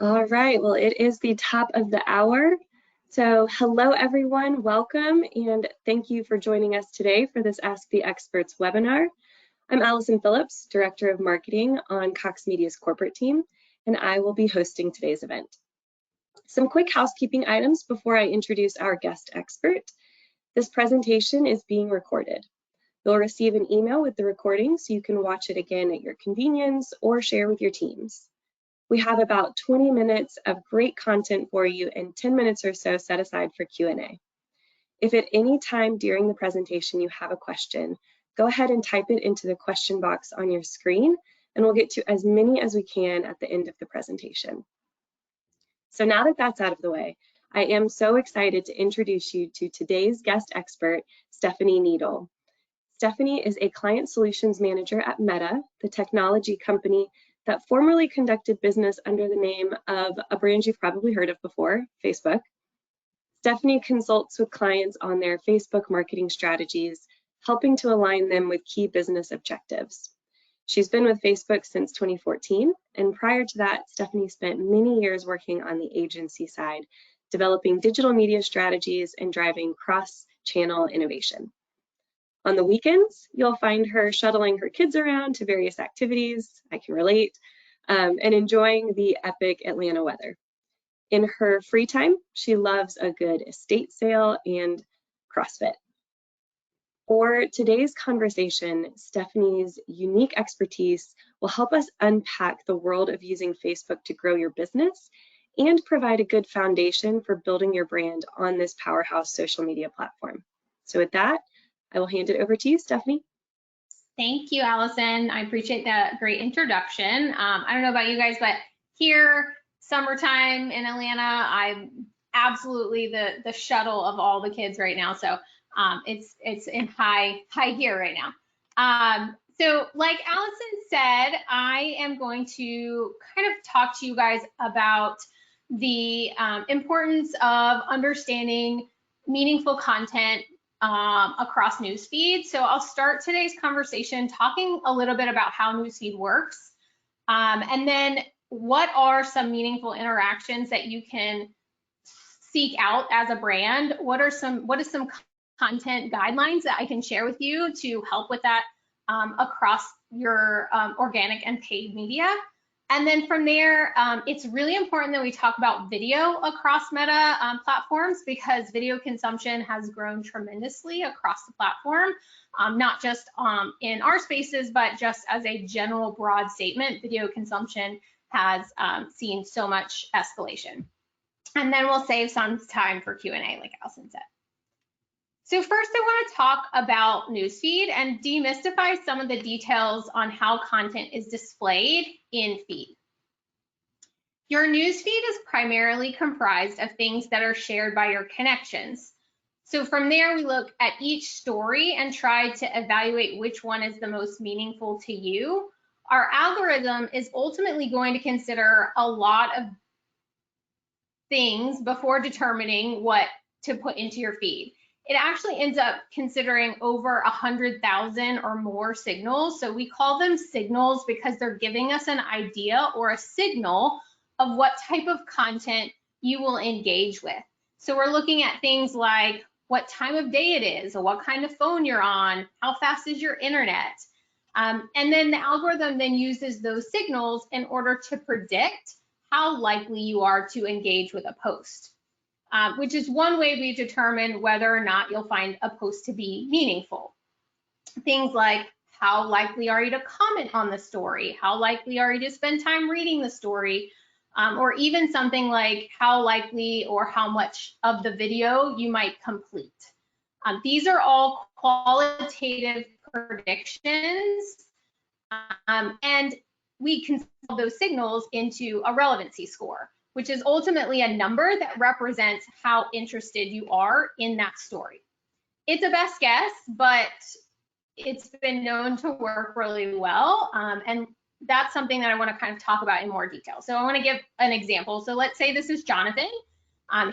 All right, well, it is the top of the hour. So hello, everyone, welcome, and thank you for joining us today for this Ask the Experts webinar. I'm Allison Phillips, Director of Marketing on Cox Media's corporate team, and I will be hosting today's event. Some quick housekeeping items before I introduce our guest expert. This presentation is being recorded. You'll receive an email with the recording so you can watch it again at your convenience or share with your teams. We have about 20 minutes of great content for you and 10 minutes or so set aside for Q&A. If at any time during the presentation you have a question, go ahead and type it into the question box on your screen, and we'll get to as many as we can at the end of the presentation. So now that that's out of the way, I am so excited to introduce you to today's guest expert, Stephanie Needle. Stephanie is a Client Solutions Manager at Meta, the technology company that formerly conducted business under the name of a brand you've probably heard of before, Facebook. Stephanie consults with clients on their Facebook marketing strategies, helping to align them with key business objectives. She's been with Facebook since 2014, and prior to that, Stephanie spent many years working on the agency side, developing digital media strategies and driving cross-channel innovation. On the weekends, you'll find her shuttling her kids around to various activities, I can relate, and enjoying the epic Atlanta weather. In her free time, she loves a good estate sale and CrossFit. For today's conversation, Stephanie's unique expertise will help us unpack the world of using Facebook to grow your business and provide a good foundation for building your brand on this powerhouse social media platform. So with that, I will hand it over to you, Stephanie. Thank you, Allison. I appreciate that great introduction. I don't know about you guys, but here, summertime in Atlanta, I'm absolutely the shuttle of all the kids right now. So it's in high gear right now. So like Allison said, I am going to kind of talk to you guys about the importance of understanding meaningful content across Newsfeed. So I'll start today's conversation talking a little bit about how Newsfeed works, and then what are some meaningful interactions that you can seek out as a brand. What is some content guidelines that I can share with you to help with that across your organic and paid media. And then from there, it's really important that we talk about video across Meta platforms, because video consumption has grown tremendously across the platform, not just in our spaces, but just as a general broad statement, video consumption has seen so much escalation. And then we'll save some time for Q&A, like Allison said. So first, I want to talk about Newsfeed and demystify some of the details on how content is displayed in feed. Your newsfeed is primarily comprised of things that are shared by your connections. So from there, we look at each story and try to evaluate which one is the most meaningful to you. Our algorithm is ultimately going to consider a lot of things before determining what to put into your feed. It actually ends up considering over 100,000 or more signals. So we call them signals because they're giving us an idea or a signal of what type of content you will engage with. So we're looking at things like what time of day it is, or what kind of phone you're on, how fast is your internet. And then the algorithm then uses those signals in order to predict how likely you are to engage with a post. Which is one way we determine whether or not you'll find a post to be meaningful. Things like, how likely are you to comment on the story? How likely are you to spend time reading the story? Or even something like how likely or how much of the video you might complete. These are all qualitative predictions, and we can solve those signals into a relevancy score, which is ultimately a number that represents how interested you are in that story. It's a best guess, but it's been known to work really well. And that's something that I want to kind of talk about in more detail. So I want to give an example. So let's say this is Jonathan.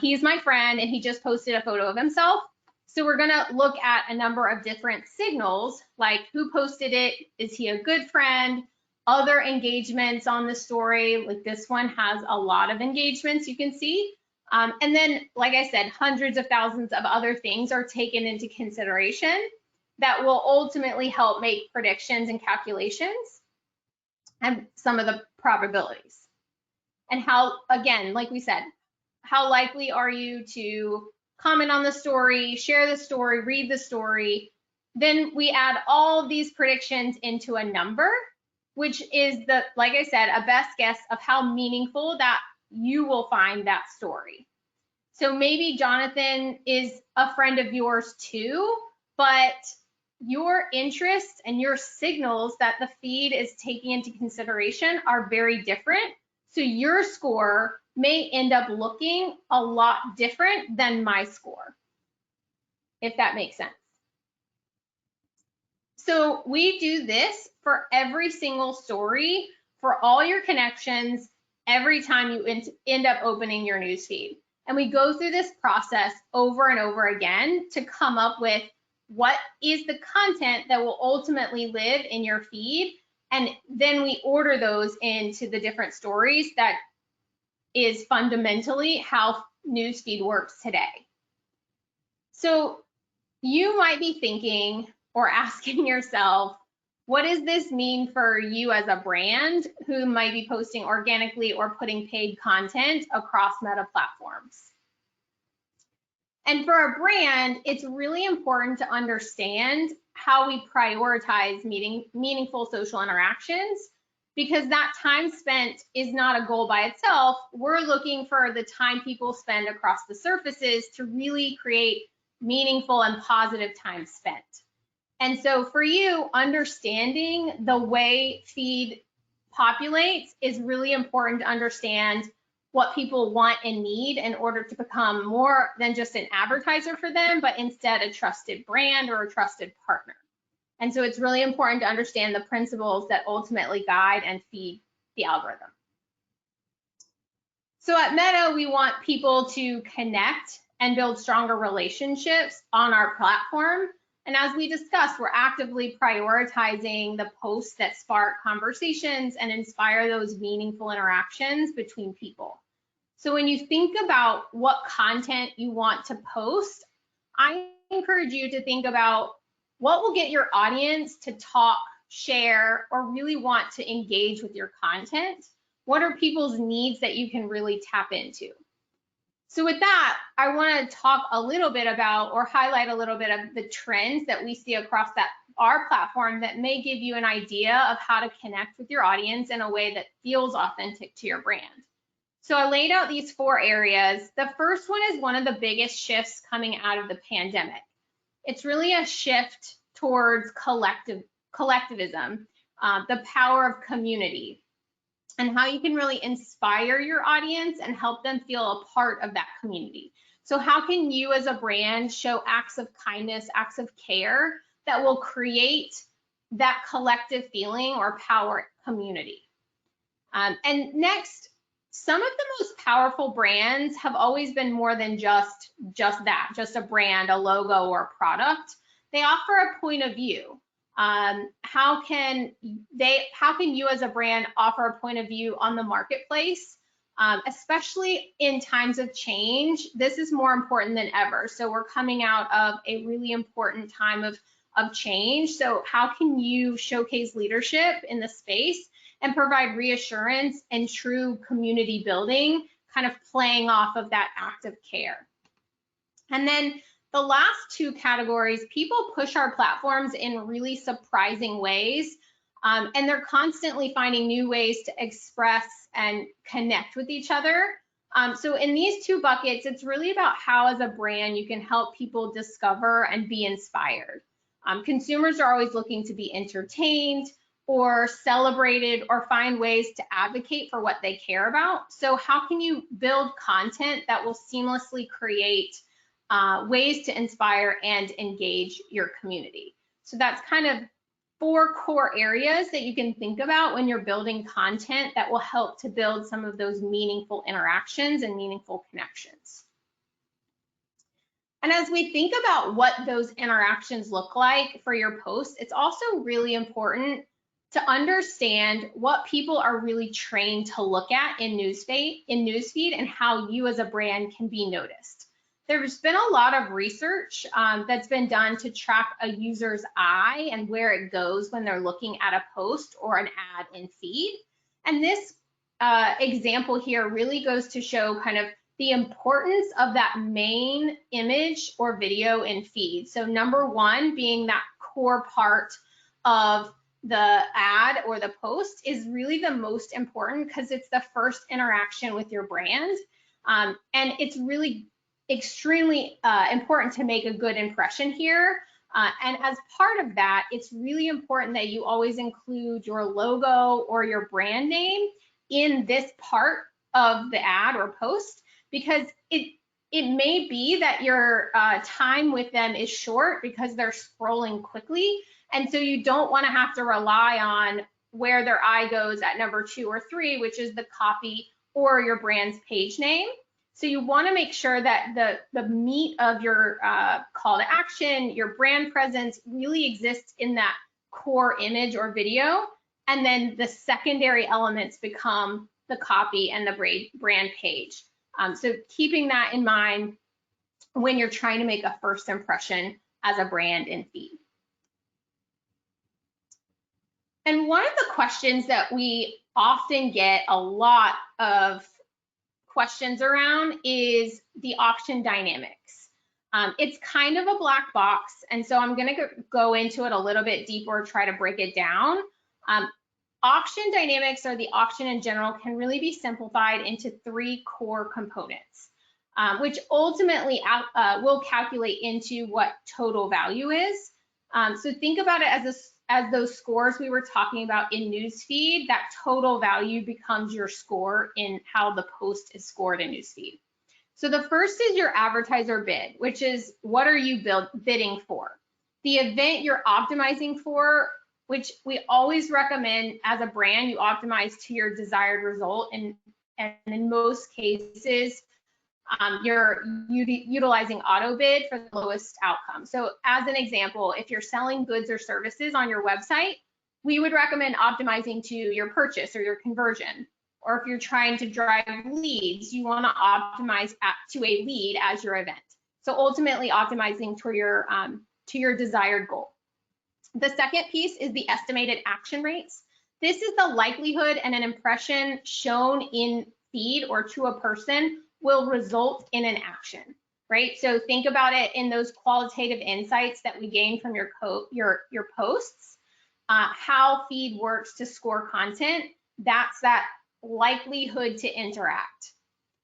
He's my friend and he just posted a photo of himself. So we're going to look at a number of different signals, like who posted it, is he a good friend, other engagements on the story. Like this one has a lot of engagements, you can see. And then, like I said, hundreds of thousands of other things are taken into consideration that will ultimately help make predictions and calculations and some of the probabilities. And how, again, like we said, how likely are you to comment on the story, share the story, read the story? Then we add all of these predictions into a number, which is the, like I said, a best guess of how meaningful that you will find that story. So maybe Jonathan is a friend of yours too, but your interests and your signals that the feed is taking into consideration are very different. So your score may end up looking a lot different than my score, if that makes sense. So we do this for every single story, for all your connections, every time you end up opening your newsfeed. And we go through this process over and over again to come up with what is the content that will ultimately live in your feed. And then we order those into the different stories. That is fundamentally how Newsfeed works today. So you might be thinking or asking yourself, what does this mean for you as a brand who might be posting organically or putting paid content across Meta platforms? And for a brand, it's really important to understand how we prioritize meaningful social interactions, because that time spent is not a goal by itself. We're looking for the time people spend across the surfaces to really create meaningful and positive time spent. And so for you, understanding the way feed populates is really important to understand what people want and need in order to become more than just an advertiser for them, but instead a trusted brand or a trusted partner. And so it's really important to understand the principles that ultimately guide and feed the algorithm. So at Meta, we want people to connect and build stronger relationships on our platform. And as we discussed, we're actively prioritizing the posts that spark conversations and inspire those meaningful interactions between people. So when you think about what content you want to post, I encourage you to think about what will get your audience to talk, share, or really want to engage with your content. What are people's needs that you can really tap into? So with that, I want to talk a little bit about, or highlight a little bit of the trends that we see across our platform that may give you an idea of how to connect with your audience in a way that feels authentic to your brand. So I laid out these 4 areas. The first one is one of the biggest shifts coming out of the pandemic. It's really a shift towards collectivism, the power of community, and how you can really inspire your audience and help them feel a part of that community. So how can you as a brand show acts of kindness, acts of care that will create that collective feeling or power community? And next, some of the most powerful brands have always been more than just that, just a brand, a logo, or a product. They offer a point of view. How can you as a brand offer a point of view on the marketplace, especially in times of change? This is more important than ever. So we're coming out of a really important time of change. So how can you showcase leadership in the space and provide reassurance and true community building, kind of playing off of that act of care? And then the last 2 categories, people push our platforms in really surprising ways, and they're constantly finding new ways to express and connect with each other. So in these 2 buckets, it's really about how as a brand you can help people discover and be inspired. Consumers are always looking to be entertained or celebrated or find ways to advocate for what they care about. So how can you build content that will seamlessly create ways to inspire and engage your community? So that's kind of 4 core areas that you can think about when you're building content that will help to build some of those meaningful interactions and meaningful connections. And as we think about what those interactions look like for your posts, it's also really important to understand what people are really trained to look at in Newsfeed and how you as a brand can be noticed. There's been a lot of research that's been done to track a user's eye and where it goes when they're looking at a post or an ad in feed. And this example here really goes to show kind of the importance of that main image or video in feed. So number one being that core part of the ad or the post is really the most important because it's the first interaction with your brand. And it's really extremely important to make a good impression here. And as part of that, it's really important that you always include your logo or your brand name in this part of the ad or post, because it may be that your time with them is short because they're scrolling quickly. And so you don't want to have to rely on where their eye goes at number 2 or 3, which is the copy or your brand's page name. So you want to make sure that the meat of your call to action, your brand presence really exists in that core image or video. And then the secondary elements become the copy and the brand page. So keeping that in mind when you're trying to make a first impression as a brand in feed. And one of the questions that we often get a lot of questions around is the auction dynamics. It's kind of a black box, and so I'm going to go into it a little bit deeper, try to break it down. Auction dynamics, or the auction in general, can really be simplified into 3 core components, which ultimately will calculate into what total value is. So think about it as those scores we were talking about in Newsfeed. That total value becomes your score in how the post is scored in Newsfeed. So the first is your advertiser bid, which is what are you bidding for? The event you're optimizing for, which we always recommend as a brand, you optimize to your desired result. And in most cases, you're utilizing auto bid for the lowest outcome. So as an example, if you're selling goods or services on your website, we would recommend optimizing to your purchase or your conversion. Or if you're trying to drive leads, you want to optimize to a lead as your event. So ultimately optimizing to your desired goal. The second piece is the estimated action rates. This is the likelihood and an impression shown in feed or to a person will result in an action, right? So think about it in those qualitative insights that we gain from your posts, how feed works to score content. That's that likelihood to interact.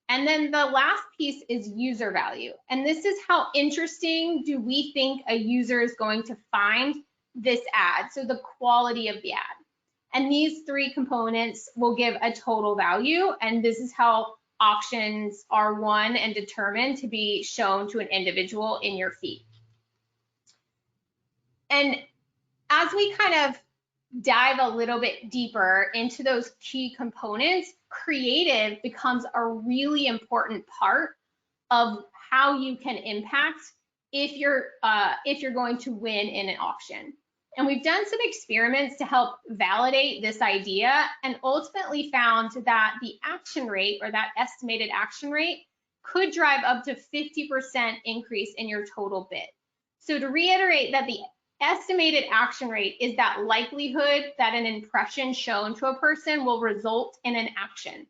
And then the last piece is user value. And this is how interesting do we think a user is going to find this ad, so the quality of the ad. And these 3 components will give a total value, and this is how auctions are won and determined to be shown to an individual in your feed. And as we kind of dive a little bit deeper into those key components, creative becomes a really important part of how you can impact if you're going to win in an auction. And we've done some experiments to help validate this idea and ultimately found that the action rate, or that estimated action rate, could drive up to 50% increase in your total bid. So to reiterate, that the estimated action rate is that likelihood that an impression shown to a person will result in an action.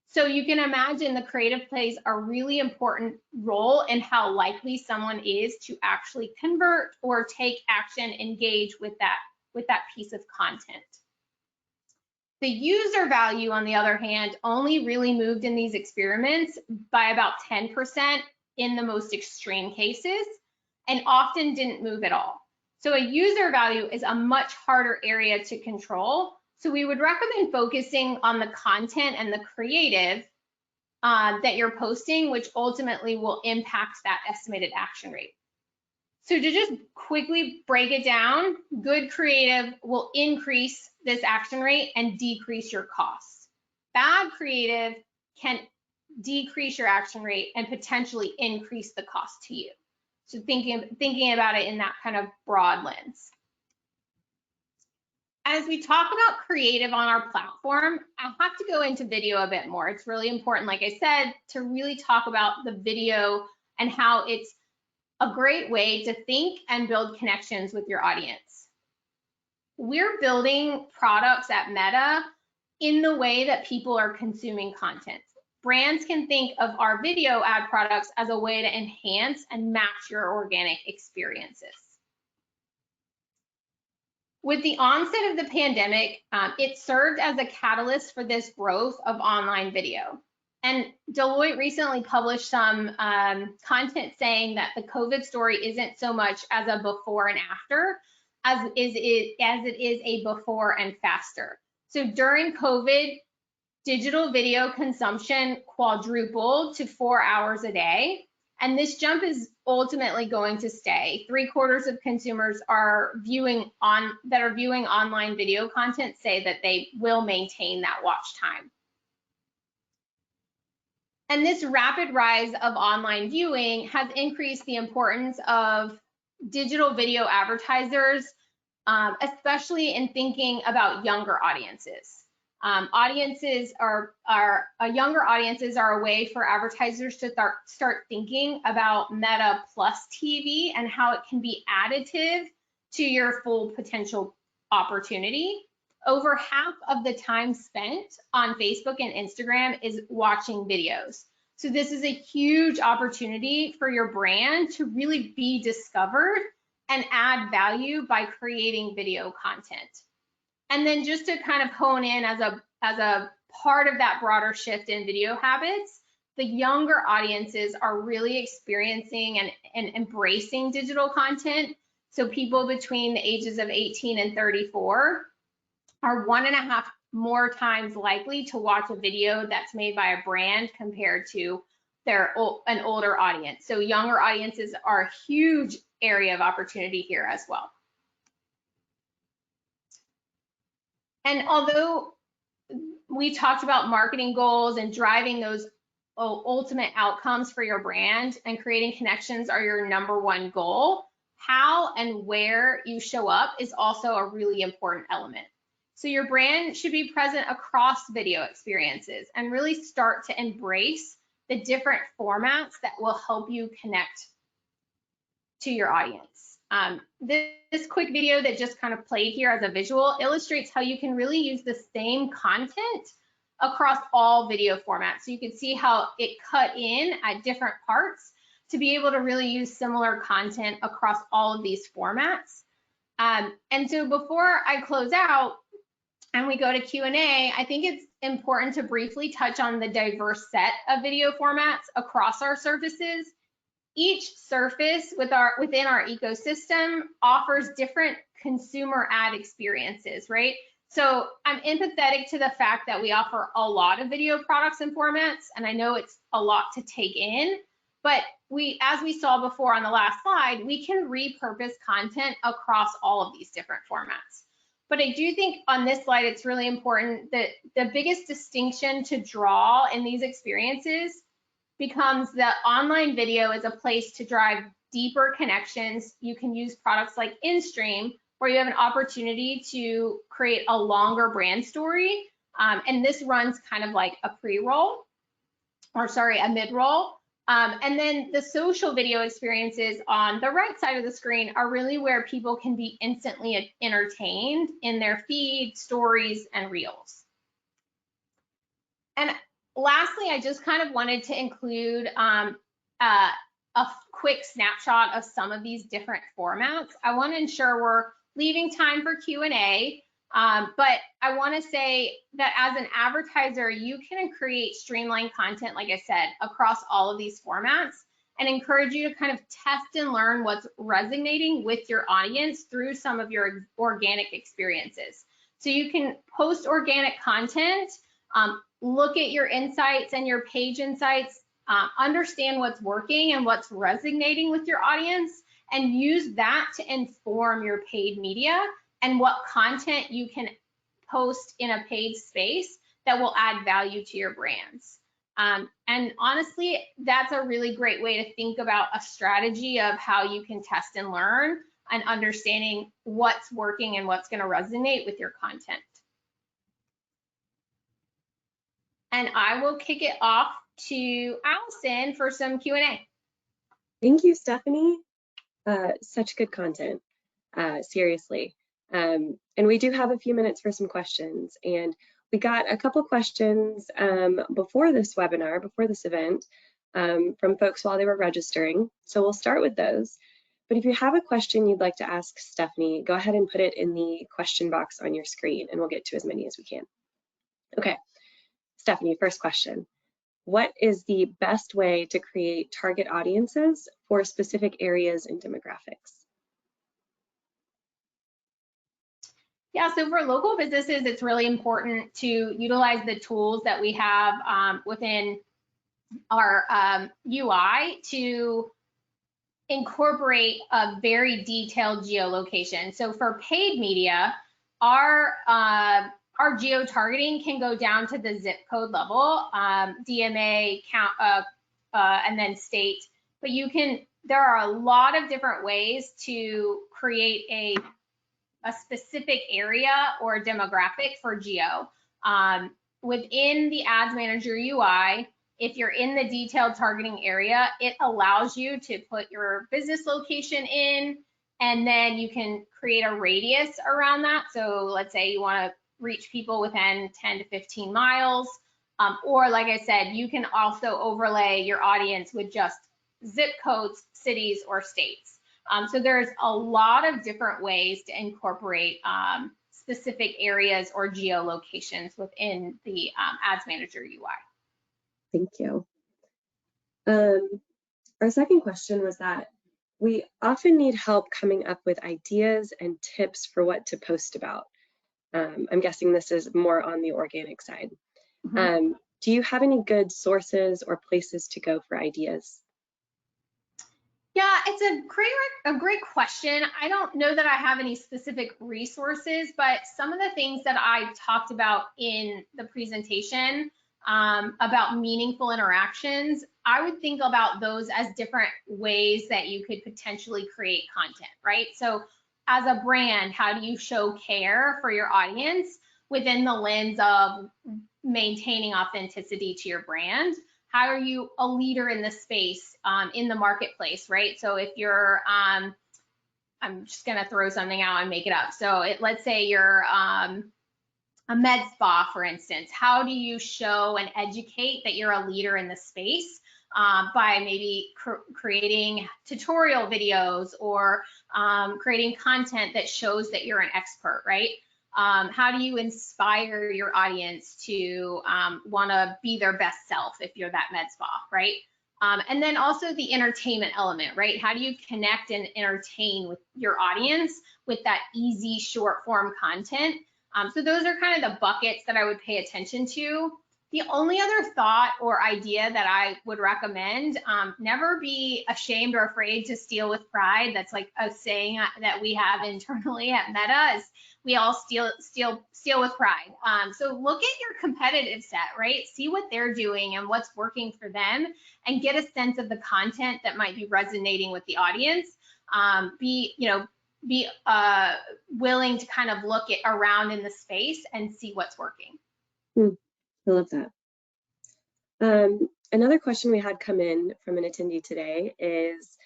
So you can imagine the creative plays a really important role in how likely someone is to actually convert or take action, engage with that piece of content. The user value, on the other hand, only really moved in these experiments by about 10% in the most extreme cases, and often didn't move at all. So a user value is a much harder area to control. So we would recommend focusing on the content and the creative that you're posting, which ultimately will impact that estimated action rate. So to just quickly break it down, good creative will increase this action rate and decrease your costs. Bad creative can decrease your action rate and potentially increase the cost to you. So thinking about it in that kind of broad lens. as we talk about creative on our platform, I have to go into video a bit more. It's really important, like I said, to really talk about the video and how it's a great way to think and build connections with your audience. We're building products at Meta in the way that people are consuming content. Brands can think of our video ad products as a way to enhance and match your organic experiences. With the onset of the pandemic, it served as a catalyst for this growth of online video. And Deloitte recently published some content saying that the COVID story isn't so much as a before and after as it is a before and faster. So during COVID, digital video consumption quadrupled to 4 hours a day. And this jump is ultimately going to stay. 3/4 of consumers are viewing online video content say that they will maintain that watch time. And this rapid rise of online viewing has increased the importance of digital video advertisers, especially in thinking about younger audiences. Younger audiences are a way for advertisers to start thinking about Meta plus TV and how it can be additive to your full potential opportunity. Over half of the time spent on Facebook and Instagram is watching videos. So this is a huge opportunity for your brand to really be discovered and add value by creating video content. And then just to kind of hone in as a part of that broader shift in video habits, the younger audiences are really experiencing and embracing digital content. So people between the ages of 18 and 34 are 1.5 more times likely to watch a video that's made by a brand compared to an older audience. So younger audiences are a huge area of opportunity here as well. And although we talked about marketing goals and driving those ultimate outcomes for your brand and creating connections are your #1 goal, how and where you show up is also a really important element. So your brand should be present across video experiences and really start to embrace the different formats that will help you connect to your audience. This quick video that just kind of played here as a visual illustrates how you can really use the same content across all video formats. So you can see how it cut in at different parts to be able to really use similar content across all of these formats. And so before I close out and we go to Q&A, I think it's important to briefly touch on the diverse set of video formats across our services. Each surface within our ecosystem offers different consumer ad experiences, right? So I'm empathetic to the fact that we offer a lot of video products and formats, and I know it's a lot to take in, but as we saw before on the last slide, we can repurpose content across all of these different formats. But I do think on this slide, it's really important that the biggest distinction to draw in these experiences becomes that online video is a place to drive deeper connections. You can use products like InStream, where you have an opportunity to create a longer brand story. And this runs kind of like a pre-roll, or sorry, a mid-roll. And then the social video experiences on the right side of the screen are really where people can be instantly entertained in their feed, stories, and reels. And lastly, I just kind of wanted to include a quick snapshot of some of these different formats. I want to ensure we're leaving time for Q&A, but I want to say that as an advertiser, you can create streamlined content, like I said, across all of these formats, and encourage you to kind of test and learn what's resonating with your audience through some of your organic experiences. So you can post organic content, look at your insights and your page insights, understand what's working and what's resonating with your audience, and use that to inform your paid media and what content you can post in a paid space that will add value to your brands. And honestly, that's a really great way to think about a strategy of how you can test and learn and understanding what's working and what's going to resonate with your content. And I will kick it off to Allison for some Q&A. Thank you, Stephanie. Such good content, seriously. And we do have a few minutes for some questions. And we got a couple questions before this webinar, before this event, from folks while they were registering. So we'll start with those. But if you have a question you'd like to ask Stephanie, go ahead and put it in the question box on your screen, and we'll get to as many as we can. Okay, Stephanie, first question. What is the best way to create target audiences for specific areas and demographics? Yeah, so for local businesses, it's really important to utilize the tools that we have within our UI to incorporate a very detailed geolocation. So for paid media, our geo-targeting can go down to the zip code level, DMA, count, and then state. But there are a lot of different ways to create a specific area or demographic for geo. Within the Ads Manager UI, if you're in the detailed targeting area, it allows you to put your business location in, and then you can create a radius around that. So let's say you want to reach people within 10 to 15 miles, or like I said, you can also overlay your audience with just zip codes, cities, or states. So there's a lot of different ways to incorporate specific areas or geolocations within the Ads Manager UI. Thank you. Our second question was that we often need help coming up with ideas and tips for what to post about. I'm guessing this is more on the organic side. Mm-hmm. Do you have any good sources or places to go for ideas? Yeah, it's a great question. I don't know that I have any specific resources, but some of the things that I talked about in the presentation about meaningful interactions, I would think about those as different ways that you could potentially create content, right? So as a brand, how do you show care for your audience within the lens of maintaining authenticity to your brand? How are you a leader in the space, in the marketplace, right? So if you're, I'm just gonna throw something out and make it up. So let's say you're a med spa, for instance. How do you show and educate that you're a leader in the space by maybe creating tutorial videos or creating content that shows that you're an expert, right? How do you inspire your audience to want to be their best self if you're that med spa, right? And then also the entertainment element, right? How do you connect and entertain with your audience with that easy short form content? So those are kind of the buckets that I would pay attention to. The only other thought or idea that I would recommend, never be ashamed or afraid to steal with pride. That's like a saying that we have internally at Meta, is we all steal with pride. So look at your competitive set, right? See what they're doing and what's working for them, and get a sense of the content that might be resonating with the audience. Be willing to kind of look around in the space and see what's working. I love that. Another question we had come in from an attendee today is,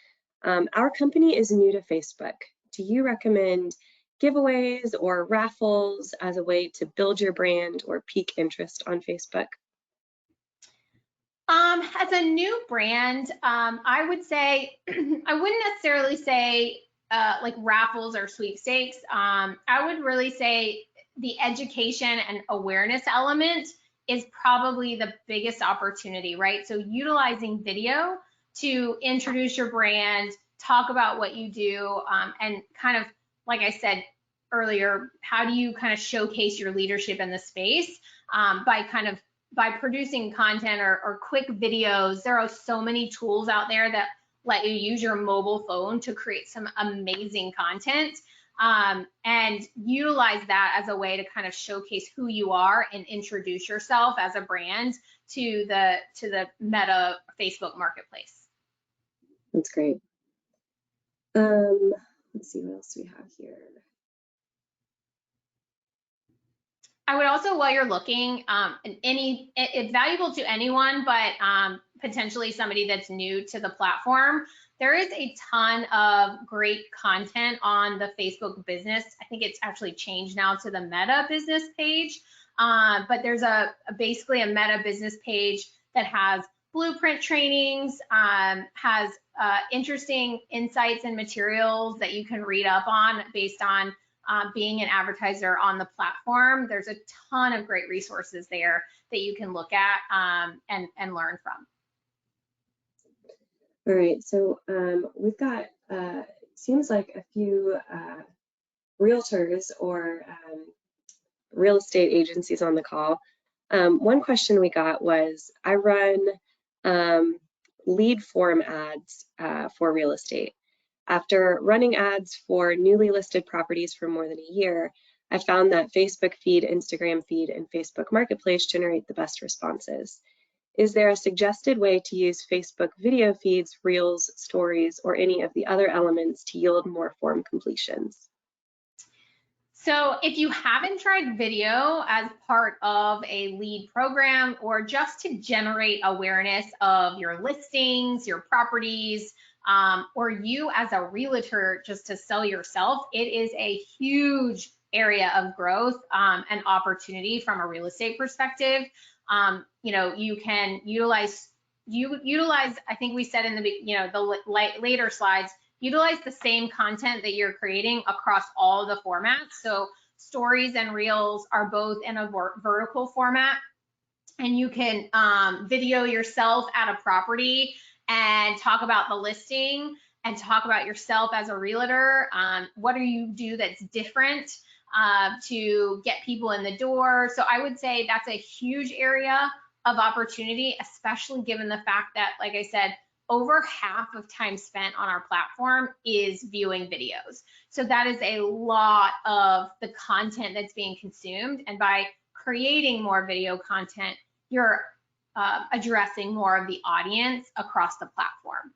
our company is new to Facebook. Do you recommend giveaways or raffles as a way to build your brand or pique interest on Facebook? As a new brand, I would say, I wouldn't necessarily say like raffles or sweepstakes. I would really say the education and awareness element is probably the biggest opportunity, right? So utilizing video to introduce your brand, talk about what you do, and kind of, like I said earlier, how do you kind of showcase your leadership in the space by producing content or quick videos. There are so many tools out there that let you use your mobile phone to create some amazing content, and utilize that as a way to kind of showcase who you are and introduce yourself as a brand to the Meta Facebook marketplace. That's great. Let's see what else we have here. I would also, while you're looking, it's valuable to anyone, but potentially somebody that's new to the platform. There is a ton of great content on the Facebook business. I think it's actually changed now to the Meta business page, but there's basically a Meta business page that has blueprint trainings, has interesting insights and materials that you can read up on based on being an advertiser on the platform. There's a ton of great resources there that you can look at and learn from. All right, so we've got, seems like a few realtors or real estate agencies on the call. One question we got was, I run lead form ads for real estate. After running ads for newly listed properties for more than a year, I found that Facebook feed, Instagram feed, and Facebook Marketplace generate the best responses. Is there a suggested way to use Facebook video feeds, reels, stories, or any of the other elements to yield more form completions? So if you haven't tried video as part of a lead program or just to generate awareness of your listings, your properties, or you as a realtor just to sell yourself, it is a huge area of growth and opportunity from a real estate perspective. You can utilize, I think we said in the, the later slides, utilize the same content that you're creating across all the formats. So stories and reels are both in a vertical format, and you can video yourself at a property and talk about the listing and talk about yourself as a realtor. What do you do that's different to get people in the door? So I would say that's a huge area of opportunity, especially given the fact that, like I said, over half of time spent on our platform is viewing videos. So that is a lot of the content that's being consumed. And by creating more video content, you're addressing more of the audience across the platform.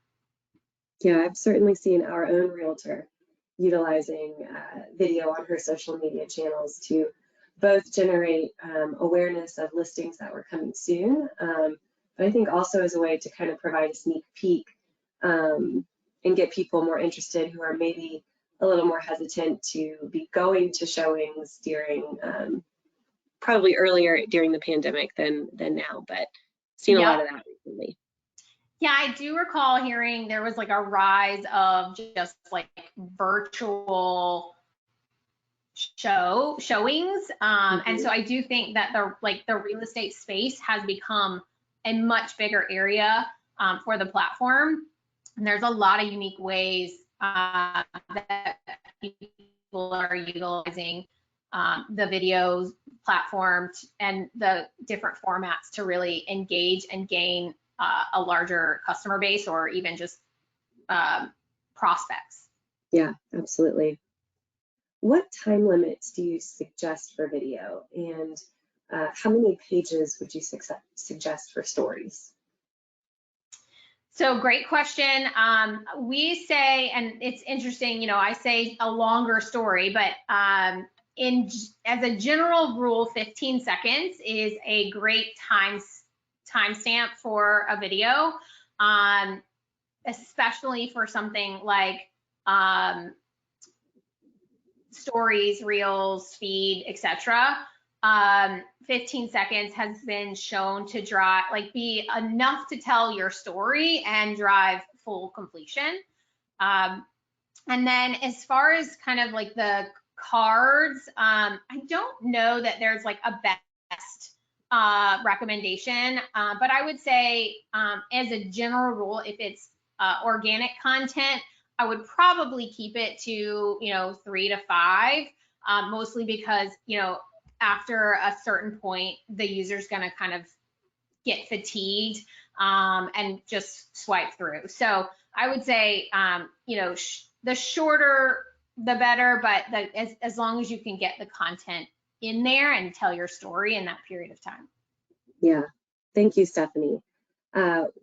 Yeah, I've certainly seen our own realtor utilizing video on her social media channels to both generate awareness of listings that were coming soon, but I think also as a way to kind of provide a sneak peek and get people more interested who are maybe a little more hesitant to be going to showings during, probably earlier during the pandemic than now, but seen a lot of that recently. Yeah, I do recall hearing there was like a rise of just like virtual showings, and so I do think that the real estate space has become a much bigger area for the platform, and there's a lot of unique ways that people are utilizing the videos platform and the different formats to really engage and gain a larger customer base or even just prospects. Yeah, absolutely. What time limits do you suggest for video, and how many pages would you suggest for stories? So great question. We say, and it's interesting, I say a longer story, but as a general rule, 15 seconds is a great timestamp for a video, especially for something like stories, reels, feed, etc. 15 seconds has been shown to be enough to tell your story and drive full completion. And then as far as kind of like the cards, I don't know that there's like a best recommendation, but I would say as a general rule, if it's organic content, I would probably keep it to 3 to 5, mostly because after a certain point the user's going to kind of get fatigued and just swipe through. So I would say the shorter the better, but as long as you can get the content in there and tell your story in that period of time. Yeah, thank you, Stephanie.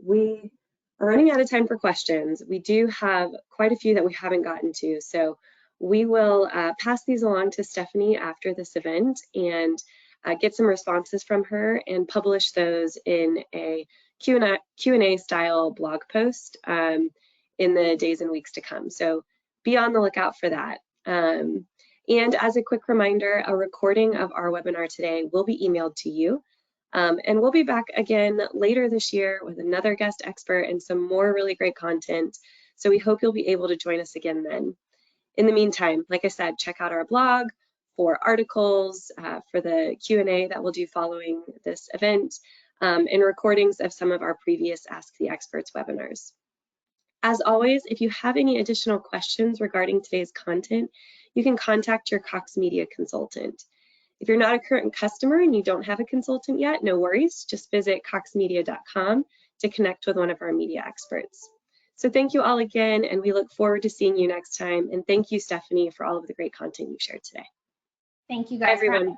We We're running out of time for questions. We do have quite a few that we haven't gotten to, so we will pass these along to Stephanie after this event and get some responses from her and publish those in a Q&A style blog post in the days and weeks to come. So be on the lookout for that. And as a quick reminder, a recording of our webinar today will be emailed to you. And we'll be back again later this year with another guest expert and some more really great content. So we hope you'll be able to join us again then. In the meantime, like I said, check out our blog for articles, for the Q&A that we'll do following this event, and recordings of some of our previous Ask the Experts webinars. As always, if you have any additional questions regarding today's content, you can contact your Cox Media consultant. If you're not a current customer and you don't have a consultant yet, no worries. Just visit coxmedia.com to connect with one of our media experts. So thank you all again, and we look forward to seeing you next time. And thank you, Stephanie, for all of the great content you shared today. Thank you guys. Bye, everyone.